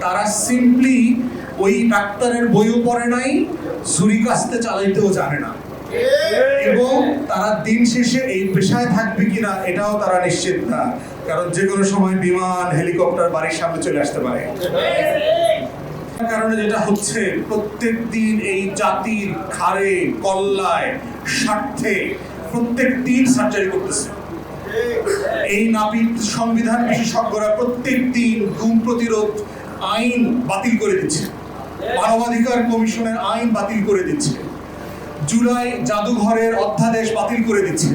তারা সিম্পলি ওই ডাক্তারের বইও পড়ে নাই, ছুরি কাস্তে চালাইতেও জানে না, এবং তারা দিন শেষে এই পেশায় থাকবে কিনা এটাও তারা নিশ্চিত না, কারণ যে কোনো সময় বিমান হেলিকপ্টার বাড়ির সামনে চলে আসতে পারে। কারণে যেটা হচ্ছে, প্রত্যেক দিন এই জাতির ঘাড়ে কল্লায় স্বার্থে প্রত্যেক দিন সার্জারি করতেছে। এই নাপিত সংবিধান বিশেষজ্ঞরা প্রত্যেক দিন গুম প্রতিরোধ আইন বাতিল করে দিচ্ছে, মানবাধিকার কমিশনের আইন বাতিল করে দিচ্ছে, জুলাই জাদুঘরের অধ্যাদেশ বাতিল করে দিচ্ছে,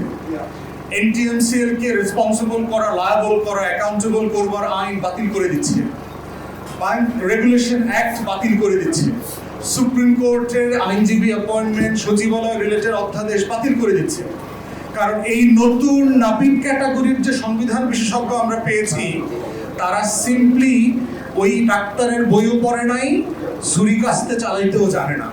এনটিএমসিএল কে রেসপন্সিবল করা, লায়াবল করা, অ্যাকাউন্টেবল করবার আইন বাতিল করে দিচ্ছে, ব্যাংক রেগুলেশন অ্যাক্ট বাতিল করে দিচ্ছে, সুপ্রিম কোর্টের আইনজীবী অ্যাপয়েন্টমেন্ট, সচিবালয় রিলেটেড অধ্যাদেশ বাতিল করে দিচ্ছে। কারণ এই নতুন নাপিত ক্যাটাগরির যে সংবিধান বিশেষজ্ঞ আমরা পেয়েছি, তারা সিম্পলি ওই ডাক্তারের বইও পড়ে নাই, ছুরি কাস্তে চালাইতেও জানে না,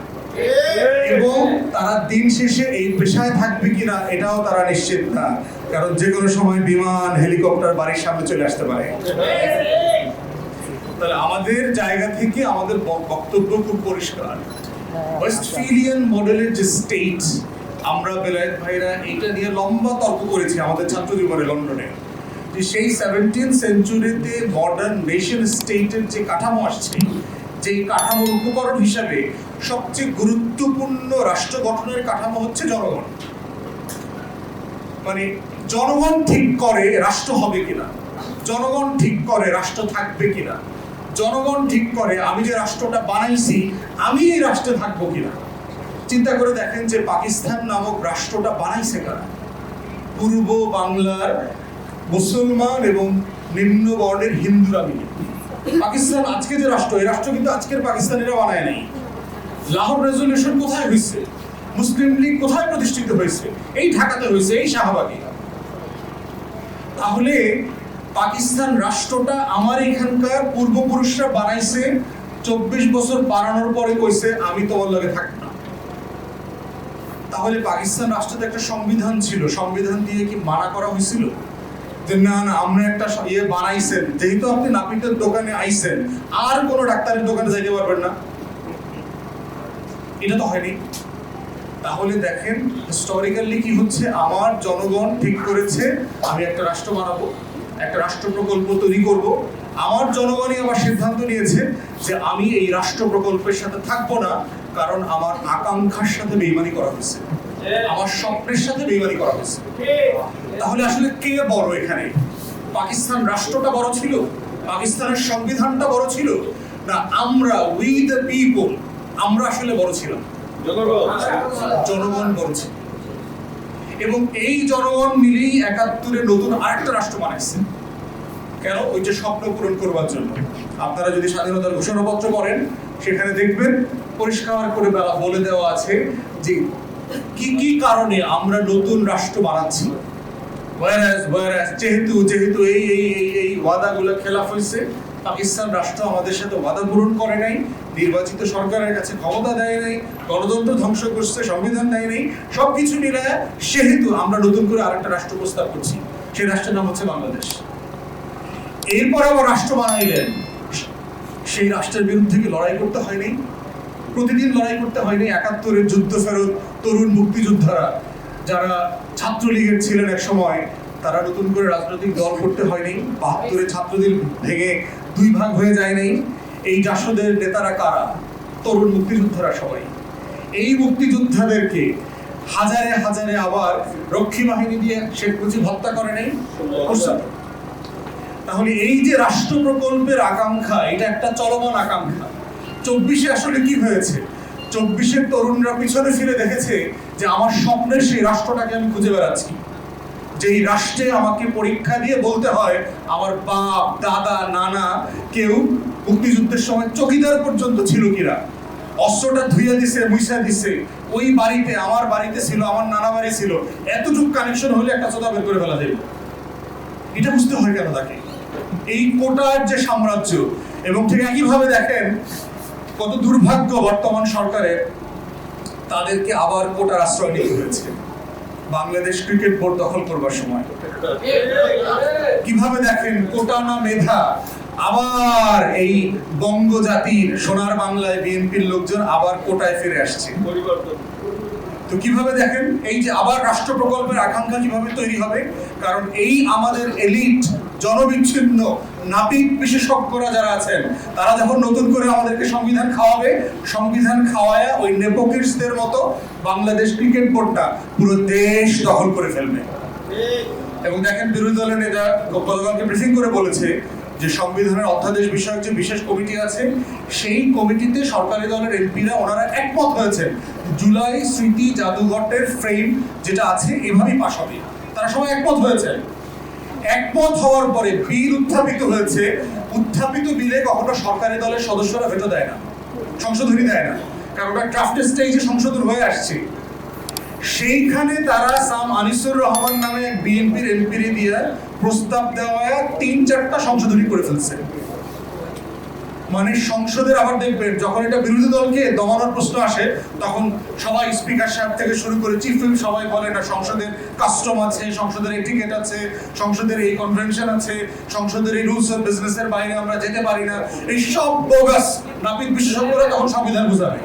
এবং তারা দিন শেষে এই পেশায় থাকবে কিনা এটাও তারা নিশ্চিত না, কারণ যে কোনো সময় বিমান হেলিকপ্টার বাড়ির সামনে চলে আসতে পারে। তাহলে আমাদের জায়গা থেকে আমাদের বক্তব্য খুব পরিষ্কার। ওয়েস্টফিলিয়ান মডেলের যে স্টেট, আমরা বেলায়েত ভাইরা এটা নিয়ে লম্বা তর্ক করেছি আমাদের ছাত্র জীবনে লন্ডনে, যে সেই 17th সেঞ্চুরিতে মডার্ন নেশন স্টেটের যে কাঠামো আসছে, যেই কাঠামোর উপকরণ হিসাবে সবচেয়ে গুরুত্বপূর্ণ রাষ্ট্র গঠনের কাঠামো হচ্ছে জনগণ। মানে জনগণ ঠিক করে রাষ্ট্র হবে কিনা, জনগণ ঠিক করে রাষ্ট্র থাকবে কিনা, জনগণ ঠিক করে আমি যে রাষ্ট্রটা বানাইছি আমি এই রাষ্ট্রে থাকবো কিনা। চিন্তা করে দেখেন যে পাকিস্তান নামক রাষ্ট্রটা বানাইছে কারা? পূর্ব বাংলার মুসলমান এবং নিম্ন বর্ণের হিন্দুরা মিলে। পাকিস্তান আজকে যে রাষ্ট্র, এই রাষ্ট্র কিন্তু আজকের পাকিস্তানিরা বানায় নাই। লাহোর রেজলিউশন কোথায় হয়েছে? মুসলিম লীগ কোথায় প্রতিষ্ঠিত হয়েছে? এই ঢাকাতে হয়েছে, এই শাহবাগে। তাহলে পাকিস্তান রাষ্ট্রটা আমার এখানকার পূর্বপুরুষরা বানাইছে, 24 বছর বানানোর পরে কইছে আমি তোমার লগে থাকবো না। তাহলে পাকিস্তান রাষ্ট্রতে একটা সংবিধান ছিল, সংবিধান দিয়ে কি মানা করা হয়েছিল যে না না আমরা একটা বানাইছেন, যেহেতু আপনি নাপিতের দোকানে আইছেন আর কোনো ডাক্তারের দোকানে যাইতে পারবেন না? এটা তো হয়নি। তাহলে দেখেন হিস্টোরিক্যালি কি হচ্ছে, আমার জনগণ ঠিক করেছে আমি একটা রাষ্ট্র বানাবো, একটা রাষ্ট্র প্রকল্প তৈরি করব, আমার জনগণই আবার সিদ্ধান্ত নিয়েছে যে আমি এই রাষ্ট্র প্রকল্পের সাথে থাকবো না, কারণ আমার আকাঙ্ক্ষার সাথে বেইমানি করা হয়েছে, আমার স্বপ্নের সাথে বেইমানি করা হয়েছে। তাহলে আসলে কে বড় এখানে? পাকিস্তান রাষ্ট্রটা বড় ছিল, পাকিস্তানের সংবিধানটা বড় ছিল, না আমরা উই দ্য পিপল আমরা আসলে বড় ছিলাম? জনগণ বড় ছিল। এবং এই জনগণ মিলেই 71-এ নতুন আরেকটা রাষ্ট্র বানাইছে। কেন? ওই যে স্বপ্ন পূরণ করবার জন্য। আপনারা যদি স্বাধীনতার ঘোষণাপত্র পড়েন, সেখানে দেখবেন পরিষ্কার করে বলে দেওয়া আছে যে কি কি কারণে আমরা নতুন রাষ্ট্র বানাচ্ছি। যেহেতু এই ওয়াদাগুলো খেলাফ হয়েছে, পাকিস্তান রাষ্ট্র আমাদের সাথে ওয়াদা পূরণ করে নাই, নির্বাচিত সরকারের কাছে ক্ষমতা দেয় নাই, গণতন্ত্র ধ্বংস করছে, সংবিধান দেয় নাই, সবকিছু মিলায় সেহেতু আমরা নতুন করে আরেকটা রাষ্ট্র প্রস্তাব করছি, সেই রাষ্ট্রের নাম হচ্ছে বাংলাদেশ। এরপর আবার রাষ্ট্র বানাইলেন, সেই রাষ্ট্রের বিরুদ্ধে কি লড়াই করতে হয়নি? প্রতিদিন লড়াই করতে হয়নি? 71-এর যুদ্ধ ফেরত তরুণ মুক্তিযোদ্ধারা যারা ছাত্রলীগের ছিলেন এক সময়, তারা নতুন করে রাজনৈতিক দল করতে হয়নি? 72-এ ছাত্রলীগ ভেঙে 2 ভাগ হয়ে যায় নাই? এই জাসদের নেতারা কারা? তরুণ মুক্তিযোদ্ধারা সবাই। এই মুক্তিযোদ্ধাদেরকে হাজারে হাজারে আবার রক্ষী বাহিনী দিয়ে শেখ মুজিব হত্যা করে নাই? তাহলে এই যে রাষ্ট্র প্রকল্পের আকাঙ্ক্ষা, এটা একটা চলমান আকাঙ্ক্ষা। 24-এ আসলে কি হয়েছে? 24-এর তরুণরা পিছনে ফিরে দেখেছে যে আমার স্বপ্নের সেই রাষ্ট্রটাকে আমি খুঁজে বেড়াচ্ছি, যেই রাষ্ট্রে আমাকে পরীক্ষা দিয়ে বলতে হয় আমার বাপ দাদা নানা কেউ মুক্তিযুদ্ধের সময় চকিদার পর্যন্ত ছিল কিনা, অস্ত্রটা ধুইয়া দিছে মুইসা দিছে, ওই বাড়িতে আমার বাড়িতে ছিল, আমার নানা বাড়ি ছিল, এতটুকু কানেকশন হলে একটা চোদা বের করে ফেলা যাবে। এটা বুঝতে হয় কেন তাকে? এই কোটার যে সাম্রাজ্য। এবং ঠিক একইভাবে দেখেন কত দুর্ভাগ্য বর্তমান সরকারের, তাদেরকে আবার কোটার আশ্রয় নিতে হয়েছে বাংলাদেশ ক্রিকেট বোর্ড দখল করবার সময়। কিভাবে দেখেন কোটা না মেধা, আবার এই বঙ্গ জাতির সোনার বাংলায় বিএনপির লোকজন আবার কোটায় ফিরে আসছে। তো কিভাবে দেখেন এই যে আবার রাষ্ট্র প্রকল্পের আকাঙ্ক্ষা কিভাবে তৈরি হবে? কারণ এই আমাদের এলিট জনবিচ্ছিন্ন নাপিত বিশেষজ্ঞরা যারা আছেন তারা যখন নতুন করে আমাদেরকে সংবিধান খাওয়াবে, সংবিধান খাওয়ায়া ওই নেপোকিটসদের মতো বাংলাদেশ ক্রিকেট বোর্ডটা পুরো দেশ দখল করে ফেলবে। এবং দেখেন বিরোধী দলের নেতা গতকালকে ব্রিফিং করে বলেছে যে সংবিধানের অধ্যাদেশ বিষয়ক যে বিশেষ কমিটি আছে সেই কমিটিতে সরকারি দলের এমপিরা ওনারা একমত হয়েছেন জুলাই স্মৃতি জাদুঘরের ফ্রেম যেটা আছে এভাবেই পাশ হবে। তারা সবাই একমত হয়েছে। একমত হওয়ার পরে বিল উত্থাপিত হয়েছে। উত্থাপিত বিলে কখনো সরকারি দলের সদস্যরা ভেটো দেয় না, সংশোধনী দেয় না, কারণ ওটা ড্রাফট স্টেজে সংশোধন হয়ে আসছে। সেইখানে তারা সাম আনিসুর রহমান নামে এক বিএনপির এমপিরে দিয়ে প্রস্তাব দেওয়া ৩-৪টা সংশোধনী করে ফেলছে। মানে সংসদের আবার দেখবেন যখন এটা বিরোধী দলকে দমানোর প্রশ্ন আসে তখন সবাই স্পিকার সাহেব থেকে শুরু করে চিফ হুইপ সবাই বলে না সংসদের কাস্টম আছে, সংসদের এটিকেট আছে, সংসদের এই কনভেনশন আছে, সংসদের এই রুলস অফ বিজনেসের বাইরে আমরা যেতে পারি না। এই সব বোগাস নাপিত বিশেষজ্ঞরা তখন সংবিধান বুঝাবে।